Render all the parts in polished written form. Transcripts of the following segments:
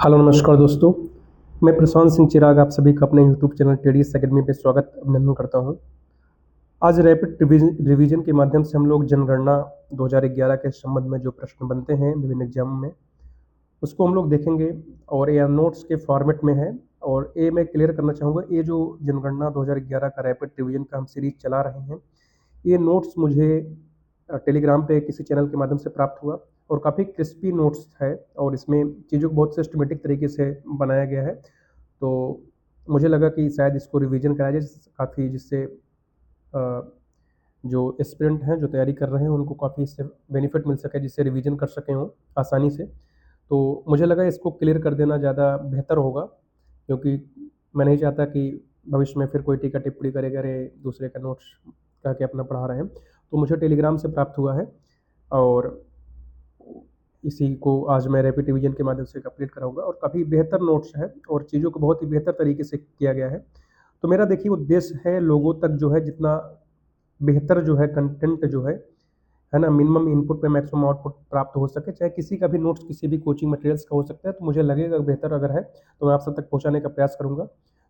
Hello नमस्कार दोस्तों, मैं प्रशांत सिंह चिराग आप सभी का अपने यूट्यूब चैनल टेडीएस अकेडमी पे स्वागत अभिनंदन करता हूं। आज रैपिड रिवीजन के माध्यम से हम लोग जनगणना 2011 के संबंध में जो प्रश्न बनते हैं विभिन्न एग्जाम में उसको हम लोग देखेंगे और यह नोट्स के फॉर्मेट में है। और ये मैं क्लियर करना चाहूँगा, ये जो जनगणना 2011 का रैपिड रिवीजन का हम सीरीज चला रहे हैं, ये नोट्स मुझे टेलीग्राम पे किसी चैनल के माध्यम से प्राप्त हुआ और काफ़ी क्रिस्पी नोट्स है और इसमें चीज़ों को बहुत सिस्टमेटिक तरीके से बनाया गया है। तो मुझे लगा कि शायद इसको रिवीजन कराया जाए काफ़ी, जिससे जो एस्पिरेंट हैं जो तैयारी कर रहे हैं उनको काफ़ी इससे बेनिफिट मिल सके, जिससे रिवीजन कर सकें वो आसानी से। तो मुझे लगा इसको क्लियर कर देना ज़्यादा बेहतर होगा, क्योंकि मैं नहीं चाहता कि भविष्य में फिर कोई टीका टिप्पणी करे, अरे दूसरे का नोट्स कह के अपना पढ़ा रहे हैं। तो मुझे टेलीग्राम से प्राप्त हुआ है और इसी को आज मैं रैपिड रिवीजन के माध्यम से कंप्लीट कराऊंगा और काफ़ी बेहतर नोट्स है और चीज़ों को बहुत ही बेहतर तरीके से किया गया है। तो मेरा देखिए उद्देश्य है लोगों तक जो है जितना बेहतर जो है कंटेंट जो है ना, मिनिमम इनपुट पे मैक्सिमम आउटपुट प्राप्त हो सके, चाहे किसी का भी नोट्स किसी भी कोचिंग मटेरियल्स का हो सकता है। तो मुझे लगेगा बेहतर अगर है तो मैं आप सब तक पहुंचाने का प्रयास करूंगा।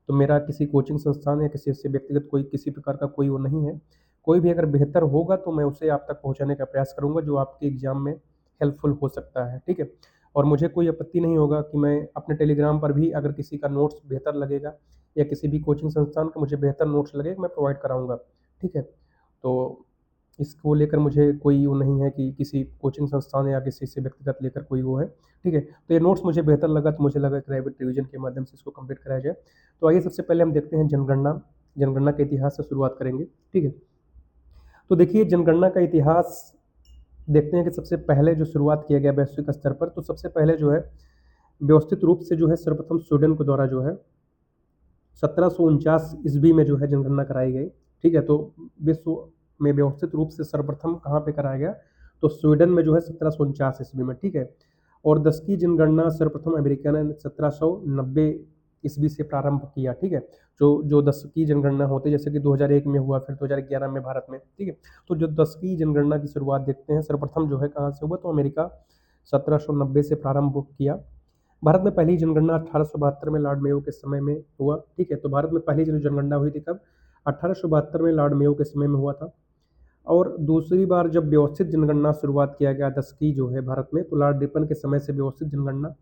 तो मेरा किसी कोचिंग संस्थान या किसी से व्यक्तिगत कोई किसी प्रकार का कोई वो नहीं है। कोई भी अगर बेहतर होगा तो मैं उसे आप तक पहुंचाने का प्रयास करूंगा जो आपके एग्जाम में हेल्पफुल हो सकता है, ठीक है। और मुझे कोई आपत्ति नहीं होगा कि मैं अपने टेलीग्राम पर भी अगर किसी का नोट्स बेहतर लगेगा या किसी भी कोचिंग संस्थान का मुझे बेहतर नोट्स लगेगा मैं प्रोवाइड कराऊंगा, ठीक है। तो इसको लेकर मुझे कोई वो नहीं है कि किसी कोचिंग संस्थान या किसी से व्यक्तिगत लेकर कोई वो है, ठीक है। तो ये नोट्स मुझे बेहतर लगा तो मुझे लगा कि रैपिड रिवीजन के माध्यम से इसको कंप्लीट कराया जाए। तो आइए सबसे पहले हम देखते हैं जनगणना। जनगणना के इतिहास से शुरुआत करेंगे, ठीक है। तो देखिए जनगणना का इतिहास देखते हैं कि सबसे पहले जो शुरुआत किया गया वैश्विक स्तर पर, तो सबसे पहले जो है व्यवस्थित रूप से जो है सर्वप्रथम स्वीडन के द्वारा जो है 1749 ईस्वी में जो है जनगणना कराई गई, ठीक है। तो विश्व में व्यवस्थित रूप से सर्वप्रथम कहाँ पे कराया गया, तो स्वीडन में जो है 1749 ईस्वी में, ठीक है। और 10 की जनगणना सर्वप्रथम अमेरिका ने 1790 ईस्वी से प्रारंभ किया, ठीक है। जो जो 10 की जनगणना होती है जैसे कि 2001 में हुआ, फिर 2011 में भारत में, ठीक है। तो जो 10 की जनगणना की शुरुआत देखते हैं सर्वप्रथम जो है कहाँ से हुआ, तो अमेरिका 1790 से प्रारंभ किया। भारत में पहली जनगणना 1872 में लॉर्ड मेयो के समय में हुआ, ठीक है। तो भारत में पहली जो जनगणना हुई थी कब, 1872 में लॉर्ड मेयो के समय में हुआ था। और दूसरी बार जब व्यवस्थित जनगणना शुरुआत किया गया 10 की जो है भारत में, तो लॉर्ड रिपन के समय से व्यवस्थित जनगणना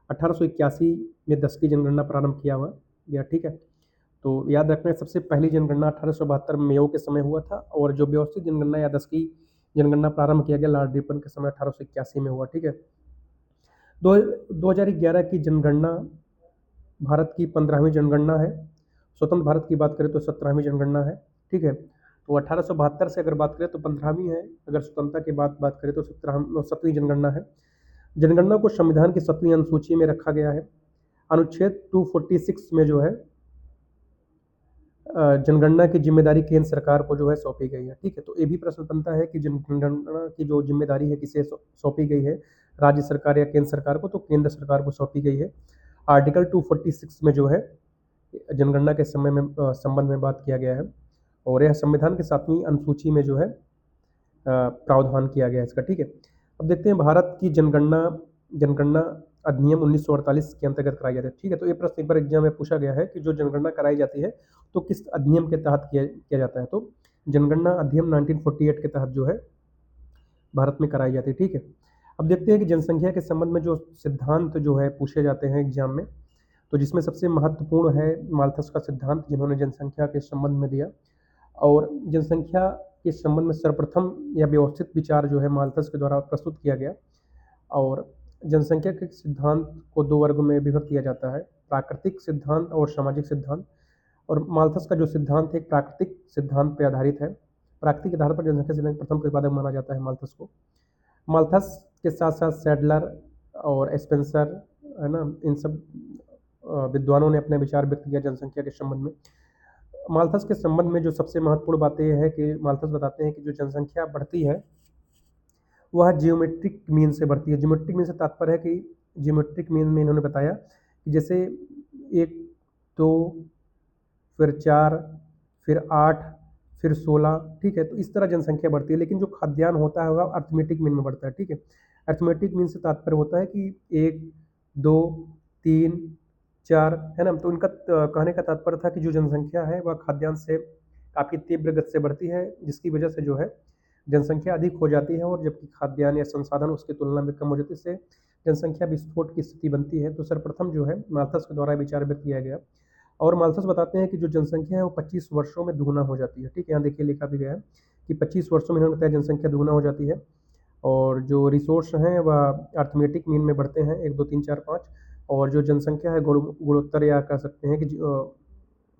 1881 में 10 की जनगणना प्रारंभ किया हुआ गया, ठीक है। तो याद रखना सबसे पहली जनगणना 1872 में मेयो के समय हुआ था और जो व्यवस्थित जनगणना या 10 की जनगणना प्रारंभ किया गया लॉर्ड रिपन के समय 1881 में हुआ, ठीक है। 2011 की जनगणना भारत की 15वीं जनगणना है। स्वतंत्र भारत की बात करें तो 17वीं जनगणना है, ठीक है। तो 1872 से अगर बात करें तो 15वीं है, अगर स्वतंत्रता की बात करें तो 7वीं जनगणना है। जनगणना को संविधान की 7वीं अनुसूची में रखा गया है। अनुच्छेद 246 में जो है जनगणना की जिम्मेदारी केंद्र सरकार को जो है सौंपी गई है, ठीक है। तो ये भी प्रश्न बनता है कि जनगणना की जो जिम्मेदारी है किसे सौंपी गई है, राज्य सरकार या केंद्र सरकार को, तो केंद्र सरकार को सौंपी गई है। आर्टिकल 246 में जो है जनगणना के समय में संबंध में बात किया गया है और यह संविधान की 7वीं अनुसूची में जो है प्रावधान किया गया है इसका, ठीक है। अब देखते हैं भारत की जनगणना जनगणना अधिनियम 1948 के अंतर्गत कराई जाती है, ठीक है। तो ये प्रश्न एक बार एग्जाम में पूछा गया है कि जो जनगणना कराई जाती है तो किस अधिनियम के तहत किया जाता है, तो जनगणना अधिनियम 1948 के तहत जो है भारत में कराई जाती है, ठीक है। अब देखते हैं कि जनसंख्या के संबंध में जो सिद्धांत जो है पूछे जाते हैं एग्जाम में, तो जिसमें सबसे महत्वपूर्ण है माल्थस का सिद्धांत, जिन्होंने जनसंख्या के संबंध में दिया। और जनसंख्या के संबंध में सर्वप्रथम या व्यवस्थित विचार जो है माल्थस के द्वारा प्रस्तुत किया गया। और जनसंख्या के सिद्धांत को 2 वर्गों में विभक्त किया जाता है, प्राकृतिक सिद्धांत और सामाजिक सिद्धांत। और माल्थस का जो सिद्धांत है एक प्राकृतिक सिद्धांत पर आधारित है। प्राकृतिक आधार पर जनसंख्या सिद्धांत प्रथम प्रतिपादक माना जाता है माल्थस को। माल्थस के साथ साथ सैडलर और स्पेंसर, है ना, इन सब विद्वानों ने अपने विचार व्यक्त किया जनसंख्या के संबंध में। माल्थस के संबंध में जो सबसे महत्वपूर्ण बातें यह है कि माल्थस बताते हैं कि जो जनसंख्या बढ़ती है वह जियोमेट्रिक मीन से बढ़ती है। जियोमेट्रिक मीन से तात्पर्य है कि जियोमेट्रिक मीन में इन्होंने बताया कि जैसे 1, 2, फिर 4, फिर 8, फिर 16, ठीक है। तो इस तरह जनसंख्या बढ़ती है, लेकिन जो खाद्यान्न होता है वह अर्थमेटिक मीन में बढ़ता है, ठीक है। अर्थमेटिक मीन से तात्पर्य होता है कि 1, 2, 3, 4 है ना। तो इनका कहने का तात्पर्य था कि जो जनसंख्या है वह खाद्यान्न से काफ़ी तीव्र गति से बढ़ती है, जिसकी वजह से जो है जनसंख्या अधिक हो जाती है, और जबकि खाद्यान्न या संसाधन उसकी तुलना में कम हो जाती है, इससे जनसंख्या विस्फोट की स्थिति बनती है। तो सर्वप्रथम जो है माल्थस के द्वारा विचार व्यक्त किया गया, और माल्थस बताते हैं कि जो जनसंख्या है वो 25 वर्षों में दुगुना हो जाती है। ठीक है, यहाँ देखिए लिखा भी गया है कि 25 वर्षों में इन्होंने बताया जनसंख्या दुगुना हो जाती है, और जो रिसोर्स हैं वह अर्थमेटिक मीन में बढ़ते हैं 1, 2, 3, 4, 5, और जो जनसंख्या है गुणोत्तर या कह सकते हैं कि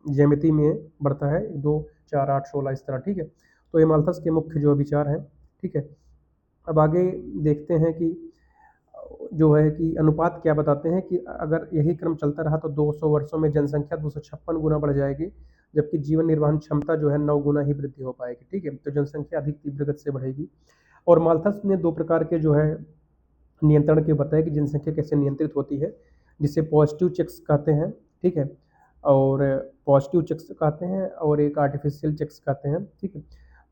ज्यामिति में बढ़ता है 1, 2, 4, 8, 16 इस तरह। ठीक है, तो ये माल्थस के मुख्य जो विचार हैं। ठीक है, अब आगे देखते हैं कि जो है कि अनुपात क्या बताते हैं कि अगर यही क्रम चलता रहा तो 200 वर्षों में जनसंख्या 256 गुना बढ़ जाएगी, जबकि जीवन निर्वहन क्षमता जो है 9 गुना ही वृद्धि हो पाएगी। ठीक है, तो जनसंख्या अधिक तीव्र गति से बढ़ेगी। और माल्थस ने 2 प्रकार के जो है नियंत्रण के बताया कि जनसंख्या कैसे नियंत्रित होती है, जिसे पॉजिटिव चेक्स कहते हैं। ठीक है, और पॉजिटिव चेक्स कहते हैं और एक आर्टिफिशियल चेक्स कहते हैं। ठीक है,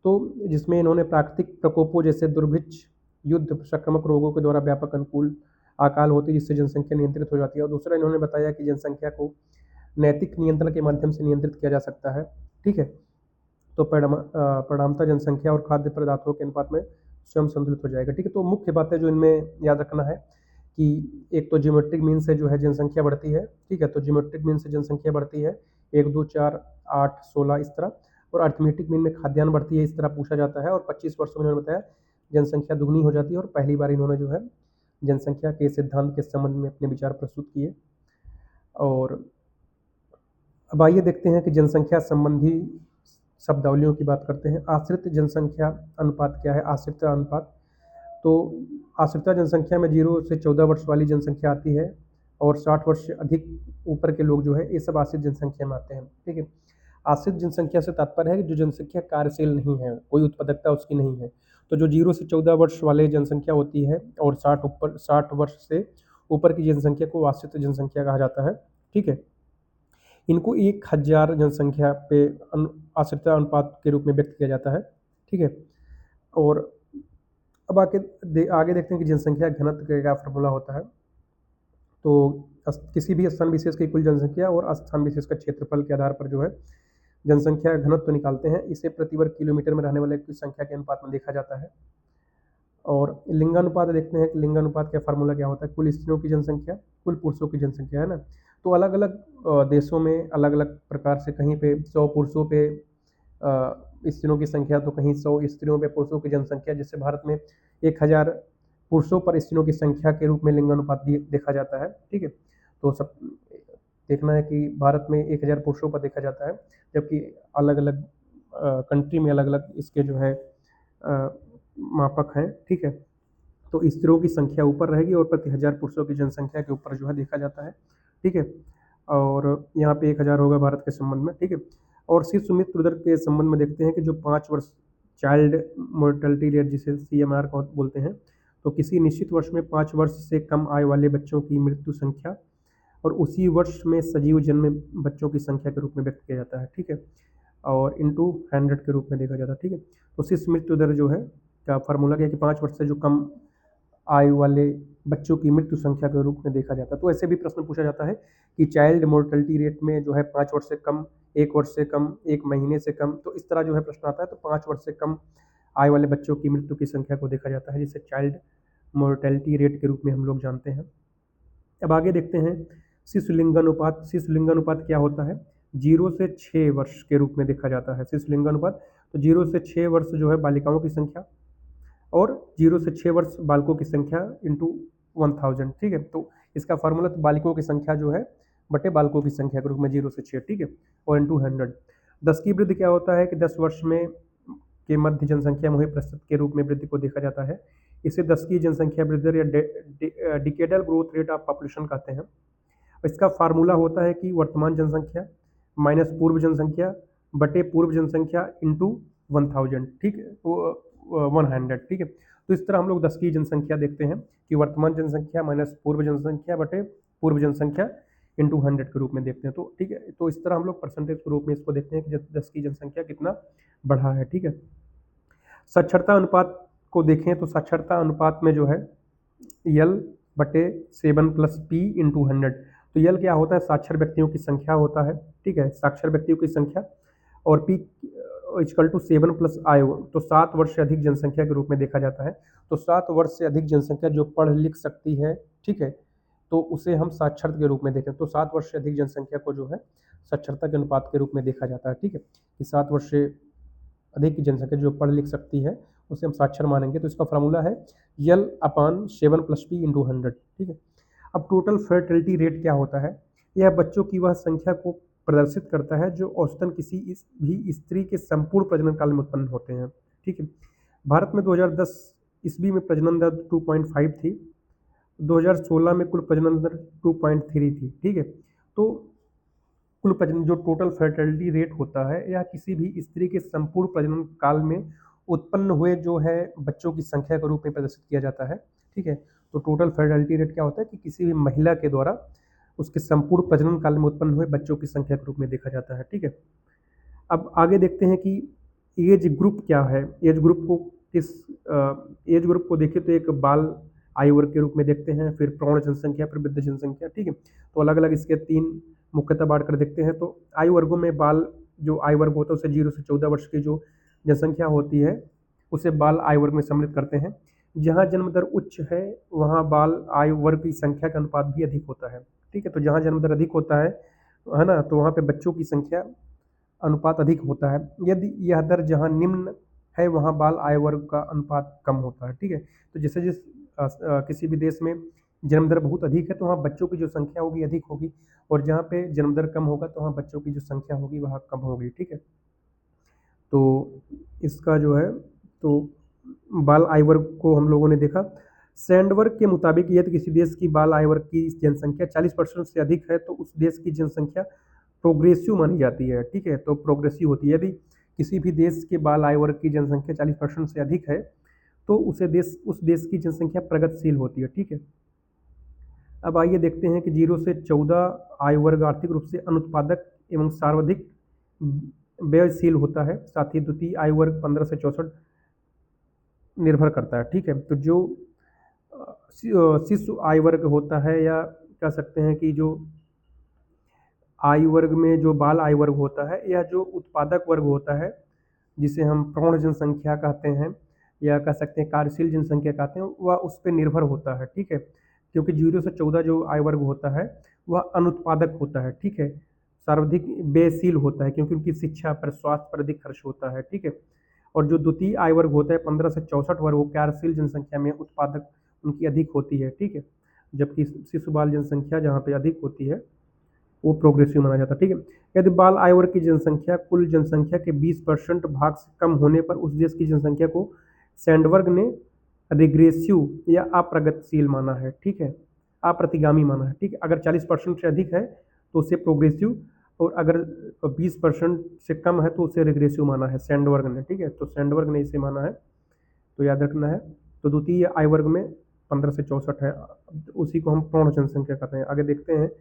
तो जिसमें इन्होंने प्राकृतिक प्रकोपों जैसे दुर्भिक्ष, युद्ध, संक्रामक रोगों के द्वारा व्यापक अनुकूल अकाल होती है, जिससे जनसंख्या नियंत्रित हो जाती है। और दूसरा इन्होंने बताया कि जनसंख्या को नैतिक नियंत्रण के माध्यम से नियंत्रित किया जा सकता है। ठीक है, तो परिणामतः जनसंख्या और खाद्य पदार्थों के अनुपात में स्वयं संतुलित हो जाएगा। ठीक है, तो मुख्य बातें जो इनमें याद रखना है कि एक तो ज्योमेट्रिक मीन से जो है जनसंख्या बढ़ती है। ठीक है, तो ज्योमेट्रिक मीन से जनसंख्या बढ़ती है 1, 2, 4, 8, 16 इस तरह, और अर्थमेटिक मीन में खाद्यान्न बढ़ती है, इस तरह पूछा जाता है। और 25 वर्षों में इन्होंने बताया जनसंख्या दुगनी हो जाती है, और पहली बार इन्होंने जो है जनसंख्या के सिद्धांत के संबंध में अपने विचार प्रस्तुत किए। और अब आइए देखते हैं कि जनसंख्या संबंधी शब्दावलियों की बात करते हैं। आश्रित जनसंख्या अनुपात क्या है? आश्रितता अनुपात, तो आश्रितता जनसंख्या में 0 से 14 वर्ष वाली जनसंख्या आती है, और 60 वर्ष से अधिक ऊपर के लोग जो है ये सब आश्रित जनसंख्या में आते हैं। ठीक है, आश्रित जनसंख्या से तात्पर्य है कि जो जनसंख्या कार्यशील नहीं है, कोई उत्पादकता उसकी नहीं है। तो जो 0 से 14 वर्ष वाले जनसंख्या होती है और 60 वर्ष से ऊपर की जनसंख्या को आश्रित जनसंख्या कहा जाता है। ठीक है, इनको 1000 जनसंख्या पे आश्रितता अनुपात के रूप में व्यक्त किया जाता है। ठीक है, और अब आगे देखते हैं कि जनसंख्या घनत्व का क्या फार्मूला होता है। तो किसी भी स्थान विशेष की कुल जनसंख्या और स्थान विशेष का क्षेत्रफल के आधार पर जो है जनसंख्या घनत्व निकालते हैं। इसे प्रति वर्ग किलोमीटर में रहने वाले की संख्या के अनुपात में देखा जाता है। और लिंगानुपात देखते हैं कि लिंगानुपात का फार्मूला क्या होता है। कुल स्त्रियों की जनसंख्या कुल पुरुषों की जनसंख्या, है ना। तो अलग अलग देशों में अलग अलग प्रकार से, कहीं पे 100 पुरुषों पे स्त्रियों की संख्या, तो कहीं 100 स्त्रियों पे पुरुषों की जनसंख्या। जैसे भारत में 1000 पुरुषों पर स्त्रियों की संख्या के रूप में लिंगानुपात देखा जाता है। ठीक है, तो सब देखना है कि भारत में 1000 पुरुषों पर देखा जाता है, जबकि अलग अलग कंट्री में अलग अलग इसके जो है मापक हैं। ठीक है, तो स्त्रियों की संख्या ऊपर रहेगी और प्रति 1000 पुरुषों की जनसंख्या के ऊपर जो है देखा जाता है। ठीक है, और यहाँ पे 1000 होगा भारत के संबंध में। ठीक है, और शिशु मृत्यु दर के संबंध में देखते हैं कि जो 5 वर्ष चाइल्ड मोर्टेलिटी रेट जिसे CMR बोलते हैं, तो किसी निश्चित वर्ष में 5 वर्ष से कम आयु वाले बच्चों की मृत्यु संख्या और उसी वर्ष में सजीव जन्मे बच्चों की संख्या के रूप में व्यक्त किया जाता है। ठीक है, और इंटू 100 के रूप में देखा जाता है। ठीक है, तो शिशु मृत्यु दर जो है का फार्मूला क्या है कि 5 वर्ष से जो कम आयु वाले बच्चों की मृत्यु संख्या के रूप में देखा जाता है। तो ऐसे भी प्रश्न पूछा जाता है कि चाइल्ड मोर्टेलिटी रेट में जो है 5 वर्ष से कम, 1 वर्ष से कम, 1 महीने से कम, तो इस तरह जो है प्रश्न आता है। तो 5 वर्ष से कम आयु वाले बच्चों की मृत्यु की संख्या को देखा जाता है, जिसे चाइल्ड मोर्टेलिटी रेट के रूप में हम लोग जानते हैं। अब आगे देखते हैं शिशुलिंगानुपात। शिशुलिंगानुपात क्या होता है? 0 से 6 वर्ष के रूप में देखा जाता है शिशुलिंगानुपात। तो 0 से 6 वर्ष जो है बालिकाओं की संख्या, और 0 से 6 वर्ष बालकों की संख्या इंटू 1000। ठीक है, तो इसका फार्मूला तो बालिकों की संख्या जो है बटे बालकों की संख्या के रूप में 0 से 6। ठीक है, और इंटू 100। 10 की वृद्धि क्या होता है कि 10 वर्ष में के मध्य जनसंख्या मुहे प्रतिशत के रूप में वृद्धि को देखा जाता है। इसे 10 की जनसंख्या वृद्धि दर या decadal growth rate of population कहते हैं। इसका फार्मूला होता है कि वर्तमान जनसंख्या माइनस पूर्व जनसंख्या बटे पूर्व जनसंख्या इंटू 1000। ठीक है, तो 100। ठीक है, तो इस तरह हम लोग 10 की जनसंख्या देखते हैं कि वर्तमान जनसंख्या माइनस पूर्व जनसंख्या बटे पूर्व जनसंख्या इंटू 100 के रूप में देखते हैं। तो ठीक है, तो इस तरह हम लोग परसेंटेज के रूप में इसको देखते हैं कि 10 की जनसंख्या कितना बढ़ा है। ठीक है, साक्षरता अनुपात को देखें तो साक्षरता अनुपात में जो है L/7 + P × 100। तो यल क्या होता है, साक्षर व्यक्तियों की संख्या होता है, ठीक है, साक्षर व्यक्तियों की संख्या। और पी इक्वल टू 7+I, तो 7 वर्ष से अधिक जनसंख्या के रूप में देखा जाता है। तो 7 वर्ष से अधिक जनसंख्या जो पढ़ लिख सकती है, ठीक है, तो उसे हम साक्षर के रूप में देखें। तो 7 वर्ष से अधिक जनसंख्या को जो है साक्षरता के अनुपात के रूप में देखा जाता है, ठीक है, कि 7 वर्ष से अधिक की जनसंख्या जो पढ़ लिख सकती है उसे हम साक्षर मानेंगे। तो इसका फॉर्मूला है L/7+P/100, ठीक है। अब टोटल फर्टिलिटी रेट क्या होता है? यह बच्चों की वह संख्या को प्रदर्शित करता है जो औसतन किसी भी स्त्री के संपूर्ण प्रजनन काल में उत्पन्न होते हैं, ठीक है। भारत में 2010 ईस्वी में प्रजनन दर 2.5 थी, 2016 में कुल प्रजनन दर 2.3 थी, ठीक है। तो कुल प्रजनन जो टोटल फर्टिलिटी रेट होता है, यह किसी भी स्त्री के संपूर्ण प्रजनन काल में उत्पन्न हुए जो है बच्चों की संख्या के रूप में प्रदर्शित किया जाता है, ठीक है। तो टोटल फर्टिलिटी रेट क्या होता है कि किसी भी महिला के द्वारा उसके संपूर्ण प्रजनन काल में उत्पन्न हुए बच्चों की संख्या के रूप में देखा जाता है, ठीक है। अब आगे देखते हैं कि एज ग्रुप क्या है। एज ग्रुप को एज ग्रुप को देखें तो एक बाल आयु वर्ग के रूप में देखते हैं, फिर प्रौढ़ जनसंख्या, फिर वृद्ध जनसंख्या, ठीक है। तो अलग अलग इसके 3 मुख्यतः बांट कर देखते हैं। तो आयु वर्गों में बाल जो आयु वर्ग होता है उसे 0 से 14 वर्ष की जो जनसंख्या होती है उसे बाल आयु वर्ग में सम्मिलित करते हैं। जहाँ जन्म दर उच्च है वहाँ बाल आयु वर्ग की संख्या का अनुपात भी अधिक होता है, ठीक है। तो जहाँ जन्म दर अधिक होता है ना, तो वहाँ पे बच्चों की संख्या अनुपात अधिक होता है। यदि यह दर जहाँ निम्न है वहाँ बाल आयु वर्ग का अनुपात कम होता है, ठीक है। तो जैसे किसी भी देश में जन्म दर बहुत अधिक है तो वहाँ बच्चों की जो संख्या होगी अधिक होगी, और जहाँ पे जन्म दर कम होगा तो वहाँ बच्चों की जो संख्या होगी वह कम होगी, ठीक है। तो इसका जो है तो बाल आयु वर्ग को हम लोगों ने देखा। सैंडबर्ग के मुताबिक यदि किसी देश की बाल आयु वर्ग की जनसंख्या 40% से अधिक है तो उस देश की जनसंख्या प्रोग्रेसिव मानी जाती है, ठीक है। तो प्रोग्रेसिव होती है। यदि किसी भी देश के बाल आयु वर्ग की जनसंख्या 40% से अधिक है तो उस देश की जनसंख्या प्रगतिशील होती है, ठीक है। अब आइए देखते हैं कि 0 से 14 आयु वर्ग आर्थिक रूप से अनुत्पादक एवं सर्वाधिक व्ययशील होता है। साथ ही द्वितीय आयु वर्ग 15 से 64 निर्भर करता है, ठीक है। तो जो शिशु आयु वर्ग होता है, या कह सकते हैं कि जो आयु वर्ग में जो बाल आयु वर्ग होता है, यह जो उत्पादक वर्ग होता है जिसे हम प्रौढ़ जनसंख्या कहते हैं या कह सकते हैं कार्यशील जनसंख्या कहते हैं, वह उस पर निर्भर होता है, ठीक है। क्योंकि 0 से 14 जो आयु वर्ग होता है वह अनुत्पादक होता है, ठीक है, सर्वाधिक व्ययशील होता है क्योंकि उनकी शिक्षा पर स्वास्थ्य पर अधिक खर्च होता है, ठीक है। और जो द्वितीय आयु वर्ग होता है 15 से 64 वर्ग, वो कार्यशील जनसंख्या में उत्पादक उनकी अधिक होती है, ठीक है। जबकि शिशु बाल जनसंख्या जहाँ पे अधिक होती है वो प्रोग्रेसिव माना जाता है, ठीक है। यदि बाल आयु वर्ग की जनसंख्या कुल जनसंख्या के 20% भाग से कम होने पर उस देश की जनसंख्या को सैंडबर्ग ने रिग्रेसिव या अप्रगतिशील माना है, ठीक है, अप्रतिगामी माना है, ठीक है। अगर 40% से अधिक है तो उसे प्रोग्रेसिव, और अगर 20% से कम है तो उसे रिग्रेसिव माना है सैंडबर्ग ने, ठीक है। तो सैंडबर्ग ने इसे माना है, तो याद रखना है। तो द्वितीय आयु वर्ग में 15 से 64 है, उसी को हम प्रौढ़ जनसंख्या कहते हैं। आगे देखते हैं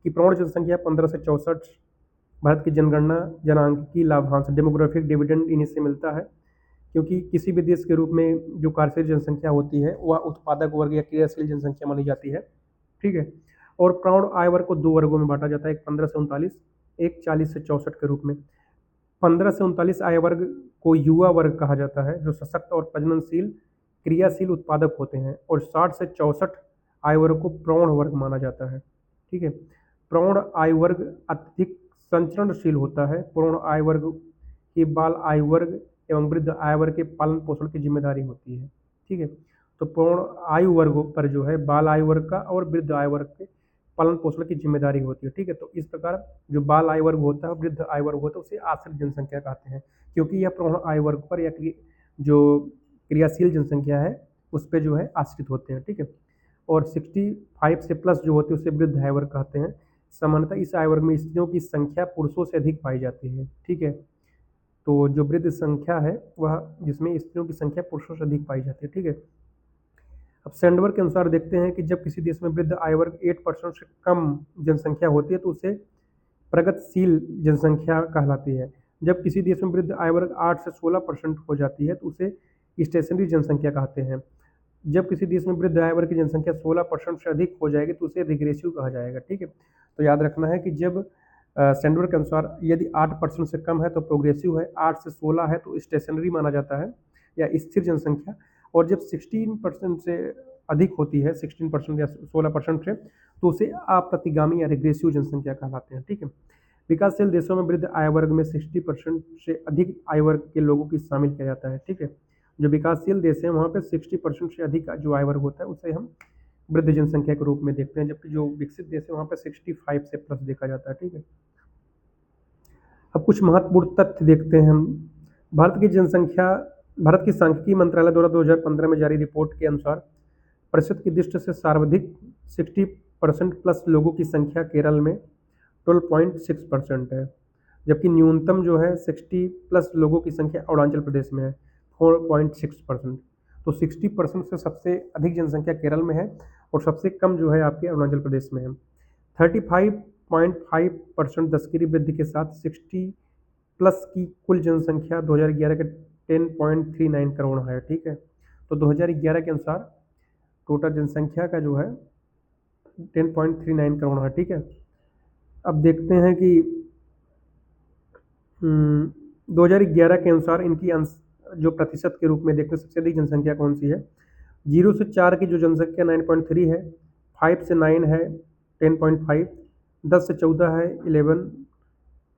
कि प्रौढ़ जनसंख्या 15 से 64 भारत की जनगणना जनांकीय लाभांश डेमोग्राफिक डिविडेंड इन्हीं से मिलता है, क्योंकि किसी भी देश के रूप में जो कार्यशील जनसंख्या होती है वह उत्पादक वर्ग या क्रियाशील जनसंख्या मानी जाती है, ठीक है। और प्रौढ़ आयु वर्ग को 2 वर्गों में बांटा जाता है, एक 15 से 39, एक 40 से 64 के रूप में। 15 से 39 आयु वर्ग को युवा वर्ग कहा जाता है जो सशक्त और प्रजननशील क्रियाशील उत्पादक होते हैं, और 60 से 64 आयु वर्ग को प्रौढ़ वर्ग माना जाता है, ठीक है। प्रौढ़ आयु वर्ग अत्यधिक संचरणशील होता है। प्रौढ़ आयु वर्ग की बाल आयु वर्ग एवं वृद्ध आयु वर्ग के पालन पोषण की जिम्मेदारी होती है, ठीक है। तो प्रौढ़ आयु वर्गों पर जो है बाल आयु वर्ग का और वृद्ध आयु वर्ग के पालन पोषण की जिम्मेदारी होती है, ठीक है। तो इस प्रकार जो बाल आयु वर्ग होता है वृद्ध आयु वर्ग होता है उसे आश्रित जनसंख्या कहते हैं, क्योंकि यह प्रौढ़ आयु वर्ग पर या जो क्रियाशील जनसंख्या है उस पर जो है आश्रित होते हैं, ठीक है। और 65 से प्लस जो होते हैं उसे वृद्ध आयु वर्ग कहते हैं। सामान्यतः इस आयु वर्ग में स्त्रियों की संख्या पुरुषों से अधिक पाई जाती है, ठीक है। तो जो वृद्ध संख्या है वह जिसमें स्त्रियों की संख्या पुरुषों से अधिक पाई जाती है, ठीक है। अब सैंडबर्ग के अनुसार देखते हैं कि जब किसी देश में वृद्ध आयु वर्ग 8% से कम जनसंख्या होती है तो उसे प्रगतिशील जनसंख्या कहलाती है। जब किसी देश में वृद्ध आयु वर्ग 8 से 16% हो जाती है तो उसे स्टेशनरी जनसंख्या कहते हैं। जब किसी देश में वृद्ध आयु वर्ग की जनसंख्या 16% से अधिक हो जाएगी तो उसे रिग्रेसिव कहा जाएगा, ठीक है। तो याद रखना है कि जब सैंडबर्ग के अनुसार यदि 8% से कम है तो प्रोग्रेसिव है, 8 से 16 है तो स्टेशनरी माना जाता है या स्थिर जनसंख्या, और जब 16% से अधिक होती है, 16% या 16% से, तो उसे अप्रतिगामी या रिग्रेसिव जनसंख्या कहलाते हैं। ठीक है, विकासशील देशों में वृद्ध आय वर्ग में 60% से अधिक आय वर्ग के लोगों की शामिल किया जाता है। ठीक है, जो विकासशील देश है वहाँ पे 60% से अधिक जो आय वर्ग होता है उसे हम वृद्ध जनसंख्या के रूप में देखते हैं, जबकि जो विकसित देश है वहाँ पे 65 से प्लस देखा जाता है। ठीक है, अब कुछ महत्वपूर्ण तथ्य देखते हैं हम। भारत की सांख्यिकी मंत्रालय द्वारा 2015 में जारी रिपोर्ट के अनुसार प्रतिशत की दृष्टि से सर्वाधिक 60% प्लस लोगों की संख्या केरल में 12.6% है, जबकि न्यूनतम जो है 60 प्लस लोगों की संख्या अरुणाचल प्रदेश में है 4.6%। तो 60% से सबसे अधिक जनसंख्या केरल में है और सबसे कम जो है आपके अरुणाचल प्रदेश में है। 35.5% दशकीरी वृद्धि के साथ 60 प्लस की कुल जनसंख्या 2011 के 10.39 करोड़ है। ठीक है, तो 2011 के अनुसार टोटल जनसंख्या का जो है 10.39 करोड़ है। ठीक है, अब देखते हैं कि 2011 के अनुसार इनकी जो प्रतिशत के रूप में देखते हैं सबसे अधिक जनसंख्या कौन सी है। 0 से 4 की जो जनसंख्या 9.3 है, 5 से 9 है 10.5, 10 से 14 है 11,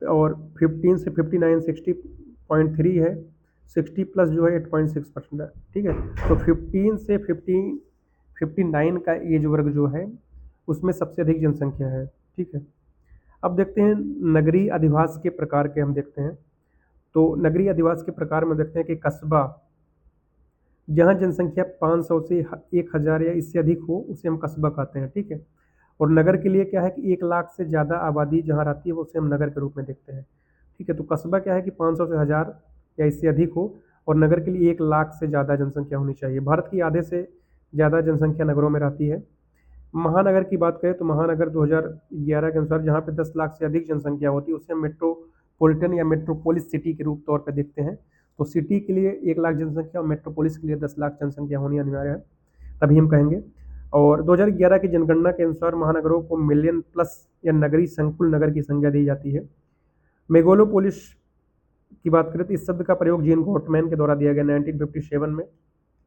और 15 से 59 60.3 है, 60 प्लस जो है 8.6% है। ठीक है, तो 15 से 59 का एज वर्ग जो है उसमें सबसे अधिक जनसंख्या है। ठीक है, अब देखते हैं नगरीय अधिवास के प्रकार के हम देखते हैं। तो नगरीय अधिवास के प्रकार में देखते हैं कि कस्बा, जहाँ जनसंख्या 500 से 1000 या इससे अधिक हो उसे हम कस्बा कहते हैं। ठीक है, और नगर के लिए क्या है कि 1 लाख से ज़्यादा आबादी जहाँ रहती है वो उसे हम नगर के रूप में देखते हैं। ठीक है, तो कस्बा क्या है कि 500 से 1000 या इससे अधिक हो, और नगर के लिए 1 लाख से ज़्यादा जनसंख्या होनी चाहिए। भारत की आधे से ज़्यादा जनसंख्या नगरों में रहती है। महानगर की बात करें तो महानगर 2011 के अनुसार जहाँ पे 10 लाख से अधिक जनसंख्या होती है उसे हम मेट्रोपॉलिटन या मेट्रोपोलिस सिटी के रूप तौर पर देखते हैं। तो सिटी के लिए 1 लाख जनसंख्या और मेट्रोपोलिस के लिए 10 लाख जनसंख्या होनी अनिवार्य है, तभी हम कहेंगे। और 2011 की जनगणना के अनुसार महानगरों को मिलियन प्लस या नगरीय संकुल नगर की संज्ञा दी जाती है। मेगालोपोलिस की बात करें तो इस शब्द का प्रयोग जीन गॉटमैन के द्वारा दिया गया 1957 में।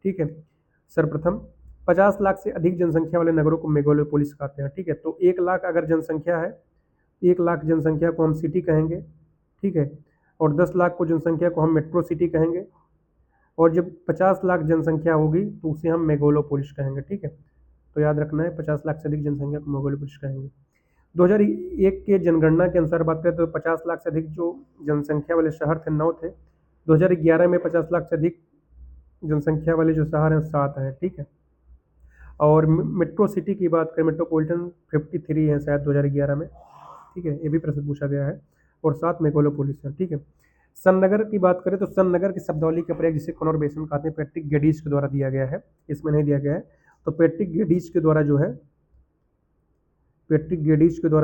ठीक है, सर्वप्रथम 50 लाख से अधिक जनसंख्या वाले नगरों को मेगालोपोलिस कहते हैं। ठीक है, तो 1 लाख अगर जनसंख्या है, 1 लाख जनसंख्या को हम सिटी कहेंगे। ठीक है, और 10 लाख को जनसंख्या को हम मेट्रो सिटी कहेंगे, और जब 50 लाख जनसंख्या होगी तो उसे हम मेगालोपोलिस कहेंगे। ठीक है, तो याद रखना है 50 लाख से अधिक जनसंख्या को मेगालोपोलिस कहेंगे। 2001 के जनगणना के अनुसार बात करें तो 50 लाख से अधिक जो जनसंख्या वाले शहर थे 9 थे। 2011 में 50 लाख से अधिक जनसंख्या वाले जो शहर हैं 7 हैं। ठीक है, और मेट्रो सिटी की बात करें मेट्रोपॉलिटन 53 है शायद 2011 में। ठीक है, ये भी प्रश्न पूछा गया है, और 7 मेगालोपोलिस है। ठीक है, सन नगर की बात करें तो सन नगर की शब्दावली का प्रयोग जिसे कॉन्वर्बेशन कहते हैं पैट्रिक गेडिज के द्वारा दिया गया है, इसमें नहीं दिया गया है। तो पैट्रिक गेडिज के द्वारा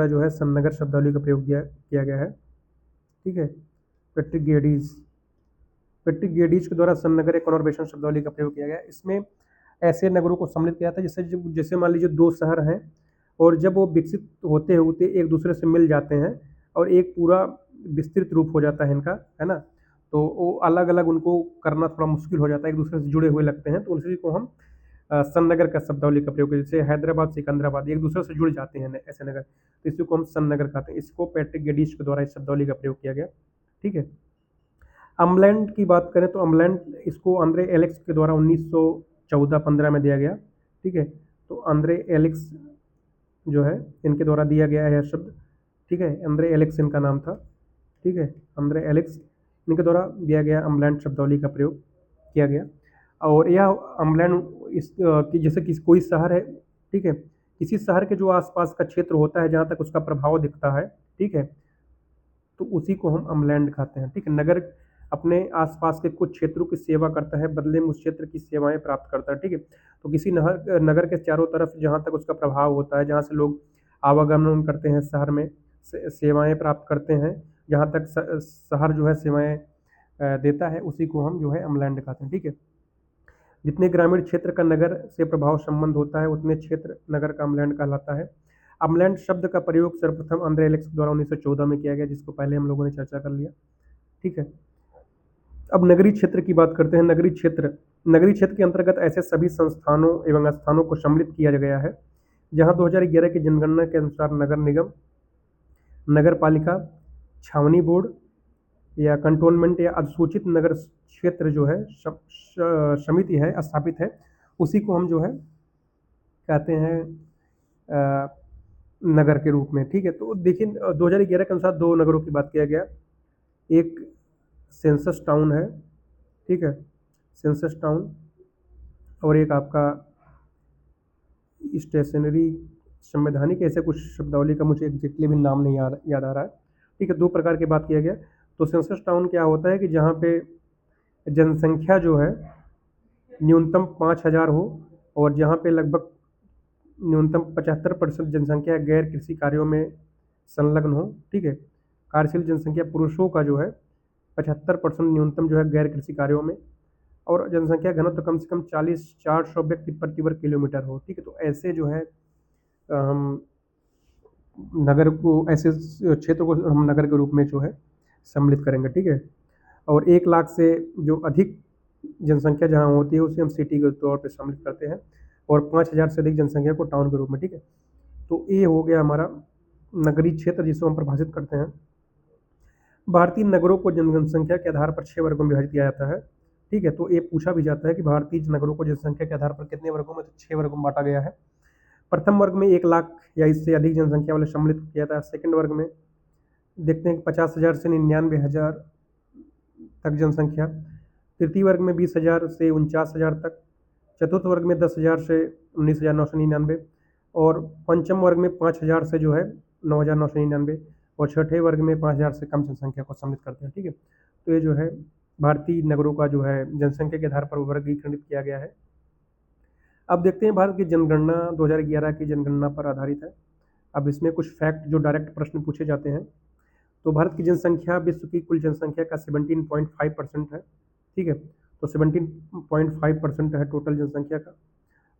जो है सन नगर शब्दावली का प्रयोग किया गया है। ठीक है, पैट्रिक गेडिज के द्वारा सन नगर एक कॉन्वर्बेशन शब्दावली का प्रयोग किया गया है। इसमें ऐसे नगरों को सम्मिलित किया था जैसे मान लीजिए 2 शहर हैं, और जब वो विकसित होते होते एक दूसरे से मिल जाते हैं और एक पूरा विस्तृत रूप हो जाता है इनका, है ना, तो वो अलग अलग उनको करना थोड़ा मुश्किल हो जाता है, एक दूसरे से जुड़े हुए लगते हैं, तो उसी को हम सन नगर का शब्दावली का प्रयोग, जैसे हैदराबाद सिकंदराबाद एक दूसरे से जुड़ जाते हैं ऐसे नगर, तो इसी को हम सन नगर कहते हैं। इसको पैट्रिक गेडिज के द्वारा इस शब्दावली का प्रयोग किया गया। ठीक है, अम्लैंड की बात करें तो अम्लैंड इसको आंद्रे एलेक्स के द्वारा 1914-15 में दिया गया। ठीक है, तो आंद्रे एलेक्स जो है इनके द्वारा दिया गया है शब्द। ठीक है, आंद्रे एलेक्स इनका नाम था। ठीक है, आंद्रे एलेक्स इनके द्वारा दिया गया अम्लैंड शब्दावली का प्रयोग किया गया। और यह अम्लैंड कि जैसे कि कोई शहर है, ठीक है, किसी शहर के जो आसपास का क्षेत्र होता है जहाँ तक उसका प्रभाव दिखता है, ठीक है, तो उसी को हम अम्लैंड कहते हैं। ठीक है, नगर अपने आसपास के कुछ क्षेत्रों की सेवा करता है, बदले में उस क्षेत्र की सेवाएं प्राप्त करता है। ठीक है, तो किसी नगर के चारों तरफ जहाँ तक उसका प्रभाव होता है, जहाँ से लोग आवागमन करते हैं शहर में, सेवाएं प्राप्त करते हैं, जहाँ तक शहर जो है सेवाएं देता है, उसी को हम जो है अम्लैंड कहते हैं। ठीक है, जितने ग्रामीण क्षेत्र का नगर से प्रभाव संबंध होता है उतने क्षेत्र नगर का अम्लैंड कहलाता है। अपलैंड शब्द का प्रयोग सर्वप्रथम आंद्रे एलेक्स द्वारा 1914 में किया गया, जिसको पहले हम लोगों ने चर्चा कर लिया। ठीक है, अब नगरीय क्षेत्र की बात करते हैं। नगरीय क्षेत्र के अंतर्गत ऐसे सभी संस्थानों एवं स्थानों को सम्मिलित किया गया है जहां 2011 की जनगणना के अनुसार नगर निगम, नगर पालिका, छावनी बोर्ड या कंटोनमेंट या अधिसूचित नगर क्षेत्र जो है समिति है स्थापित है, उसी को हम जो है कहते हैं नगर के रूप में। ठीक है, तो देखिए 2011 के अनुसार दो नगरों की बात किया गया। एक सेंसस टाउन है, ठीक है, सेंसस टाउन, और एक आपका स्टेशनरी संवैधानिक, ऐसे कुछ शब्दावली का मुझे एग्जैक्टली भी नाम नहीं याद आ रहा है। ठीक है, दो प्रकार की बात किया गया। तो सेंसस टाउन क्या होता है कि जहाँ पे जनसंख्या जो है न्यूनतम 5,000 हो और जहाँ पे लगभग न्यूनतम 75% जनसंख्या गैर कृषि कार्यों में संलग्न हो। ठीक है, कार्यशील जनसंख्या पुरुषों का जो है 75% न्यूनतम जो है गैर कृषि कार्यों में, और जनसंख्या घनत्व कम से कम 400 व्यक्ति प्रति वर्ग किलोमीटर हो। ठीक है, तो ऐसे जो है हम नगर को, ऐसे क्षेत्र को हम नगर के रूप में जो है सम्मिलित करेंगे। ठीक है, और 1 लाख से जो अधिक जनसंख्या जहाँ होती है उसे हम सिटी के तौर पे सम्मिलित करते हैं, और 5,000 से अधिक जनसंख्या को टाउन के रूप में। ठीक है, तो ये हो गया हमारा नगरीय क्षेत्र जिसको हम परिभाषित करते हैं। भारतीय नगरों को जनसंख्या के आधार पर 6 वर्गों में विभाजित किया जाता है। ठीक है, तो ये पूछा भी जाता है कि भारतीय नगरों को जनसंख्या के आधार पर कितने वर्गों में, तो 6 वर्गों में बांटा गया है। प्रथम वर्ग में 1 लाख या इससे अधिक जनसंख्या वाले सम्मिलित किया जाता है। सेकंड वर्ग में देखते हैं कि 50,000 से 99,000 तक जनसंख्या। तृतीय वर्ग में 20,000 से 49,000 तक। चतुर्थ वर्ग में 10,000 से 19,999, और पंचम वर्ग में 5,000 से जो है 9,999, और छठे वर्ग में 5,000 से कम जनसंख्या को सम्मिलित करते हैं। ठीक है, तो ये जो है भारतीय नगरों का जो है जनसंख्या के आधार पर वर्गीकरण किया गया है। अब देखते हैं भारत की जनगणना 2011 की जनगणना पर आधारित है। अब इसमें कुछ फैक्ट जो डायरेक्ट प्रश्न पूछे जाते हैं। तो भारत की जनसंख्या विश्व की कुल जनसंख्या का 17.5% है। ठीक है, तो 17.5% है टोटल जनसंख्या का।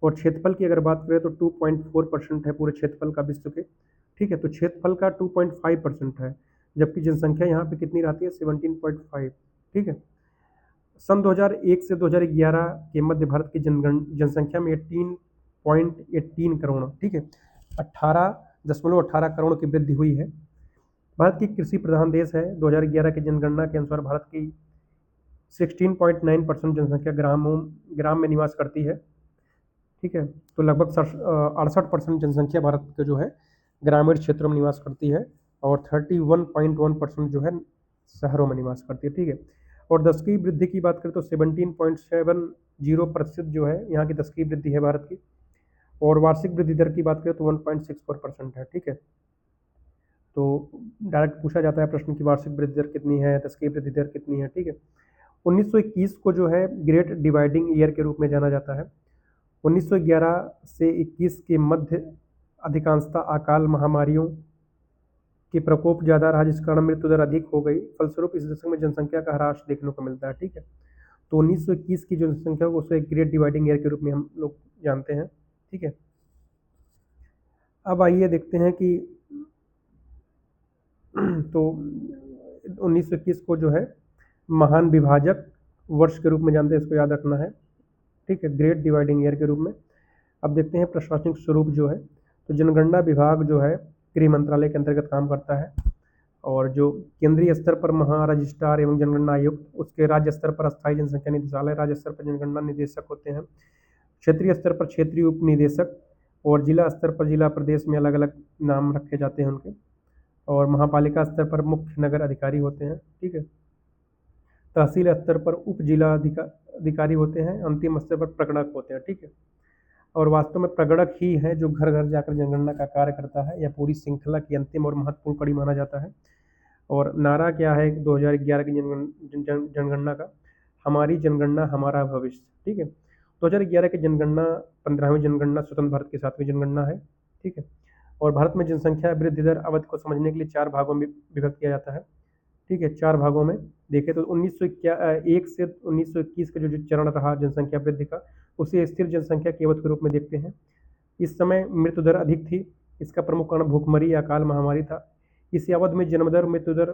और क्षेत्रफल की अगर बात करें तो 2.4% है पूरे क्षेत्रफल का विश्व के। ठीक है, तो क्षेत्रफल का 2.5% है, जबकि जनसंख्या यहाँ पे कितनी रहती है, 17.5। ठीक है, सन 2001 से 2011 के मध्य भारत की जनसंख्या में 18.18 करोड़, ठीक है, 18.18 करोड़ की वृद्धि हुई है। भारत की कृषि प्रधान देश है। 2011 की जनगणना के अनुसार भारत की 16.9% जनसंख्या ग्राम में निवास करती है। ठीक है, तो लगभग 68% जनसंख्या भारत का जो है ग्रामीण क्षेत्रों में निवास करती है, और 31.1% जो है शहरों में निवास करती है। ठीक है, और दशकीय वृद्धि की बात करें तो 17.70% जो है यहाँ की दशकीय वृद्धि है भारत की, और वार्षिक वृद्धि दर की बात करें तो 1.64% है। ठीक है, तो डायरेक्ट पूछा जाता है प्रश्न की वार्षिक वृद्धि दर कितनी है, दशकीय वृद्धि दर कितनी है। ठीक है, 1921 को जो है ग्रेट डिवाइडिंग ईयर के रूप में जाना जाता है। 1911 से 21 के मध्य अधिकांशतः अकाल महामारियों के प्रकोप ज़्यादा रहा, जिस कारण मृत्यु दर अधिक हो गई। फलस्वरूप इस दशक में जनसंख्या का ह्रास देखने को मिलता है। ठीक है, तो 1921 की जो जनसंख्या को उसे ग्रेट डिवाइडिंग ईयर के रूप में हम लोग जानते हैं। ठीक है, अब आइए देखते हैं कि तो 1921 को जो है महान विभाजक वर्ष के रूप में जानते हैं, इसको याद रखना है। ठीक है, ग्रेट डिवाइडिंग ईयर के रूप में। अब देखते हैं प्रशासनिक स्वरूप जो है, तो जनगणना विभाग जो है गृह मंत्रालय के अंतर्गत काम करता है, और जो केंद्रीय स्तर पर महारजिस्ट्रार एवं जनगणना आयुक्त, उसके राज्य स्तर पर अस्थायी जनसंख्या निदेशालय, राज्य स्तर पर जनगणना निदेशक होते हैं, क्षेत्रीय स्तर पर क्षेत्रीय उप निदेशक, और जिला स्तर पर जिला प्रदेश में अलग अलग नाम रखे जाते हैं उनके, और महापालिका स्तर पर मुख्य नगर अधिकारी होते हैं। ठीक है, तहसील स्तर पर उप जिला अधिकारी होते हैं, अंतिम स्तर पर प्रगणक होते हैं। ठीक है, और वास्तव में प्रगणक ही है जो घर घर जाकर जनगणना का कार्य करता है, या पूरी श्रृंखला की अंतिम और महत्वपूर्ण कड़ी माना जाता है। और नारा क्या है 2011 की जनगणना का, हमारी जनगणना हमारा भविष्य। ठीक है, 2011 की जनगणना 15वीं जनगणना स्वतंत्र भारत की 7वीं जनगणना है। ठीक है, और भारत में जनसंख्या वृद्धि दर अवधि को समझने के लिए 4 भागों में विभक्त किया जाता है। ठीक है, 4 भागों में देखें तो 1901 से 1921 का जो चरण रहा जनसंख्या वृद्धि का, उसे स्थिर जनसंख्या की अवधि के रूप में देखते हैं। इस समय मृत्यु दर अधिक थी, इसका प्रमुख कारण भूखमरी या अकाल महामारी था। इस अवधि में जन्म दर और मृत्यु दर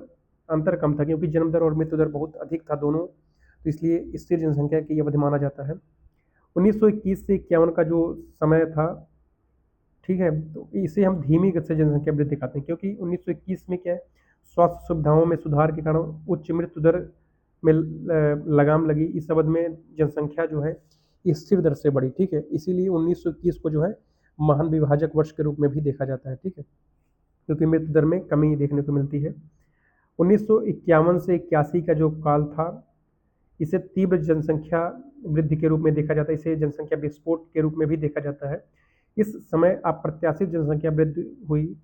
अंतर कम था, क्योंकि जन्म दर और मृत्यु दर बहुत अधिक था दोनों, तो इसलिए स्थिर जनसंख्या की अवधि माना जाता है। 1921 से 51 का जो समय था, ठीक है, तो इसे हम धीमी गति से जनसंख्या वृद्धि दिखाते हैं, क्योंकि 1921 में क्या है, स्वास्थ्य सुविधाओं में सुधार के कारण उच्च मृत्यु दर में लगाम लगी। इस अवधि में जनसंख्या जो है स्थिर दर से बढ़ी, ठीक है, इसीलिए 1921 को जो है महान विभाजक वर्ष के रूप में भी देखा जाता है, ठीक है, क्योंकि मृत्यु दर में कमी देखने को मिलती है। 1951 से 81 का जो काल था, इसे तीव्र जनसंख्या वृद्धि के रूप में देखा जाता है, इसे जनसंख्या विस्फोट के रूप में भी देखा जाता है। इस समय अप्रत्याशित जनसंख्या वृद्धि हुई,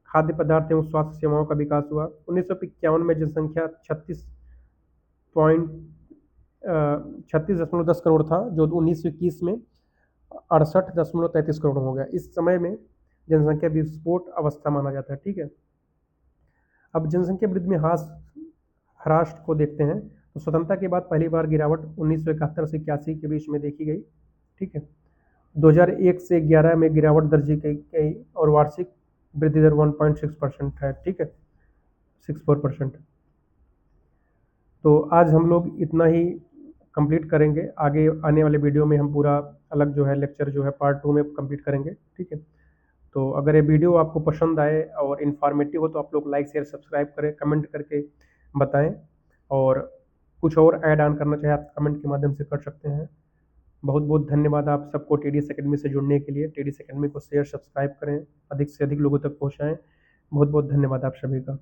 खाद्य पदार्थ एवं स्वास्थ्य सेवाओं का विकास हुआ। 1951 में जनसंख्या 36.10 करोड़ था, जो 1921 में 68.33 करोड़ हो गया। इस समय में जनसंख्या विस्फोट अवस्था माना जाता है, ठीक है। अब जनसंख्या वृद्धि में ह्रास को देखते हैं, तो स्वतंत्रता के बाद पहली बार गिरावट 1971 से 81 के बीच में देखी गई, ठीक है। 2001 से 11 में गिरावट दर्ज की गई और वार्षिक वृद्धि दर 1.6% है, ठीक है, 64%। तो आज हम लोग इतना ही कंप्लीट करेंगे, आगे आने वाले वीडियो में हम पूरा अलग जो है लेक्चर जो है पार्ट 2 में कंप्लीट करेंगे, ठीक है। तो अगर ये वीडियो आपको पसंद आए और इन्फॉर्मेटिव हो तो आप लोग लाइक शेयर सब्सक्राइब करें, कमेंट करके बताएं, और कुछ और ऐड ऑन करना चाहे आप कमेंट के माध्यम से कर सकते हैं। बहुत बहुत धन्यवाद आप सबको TDS एकेडमी से जुड़ने के लिए। TDS एकेडमी को शेयर सब्सक्राइब करें, अधिक से अधिक लोगों तक पहुँचाएँ। बहुत बहुत धन्यवाद आप सभी का।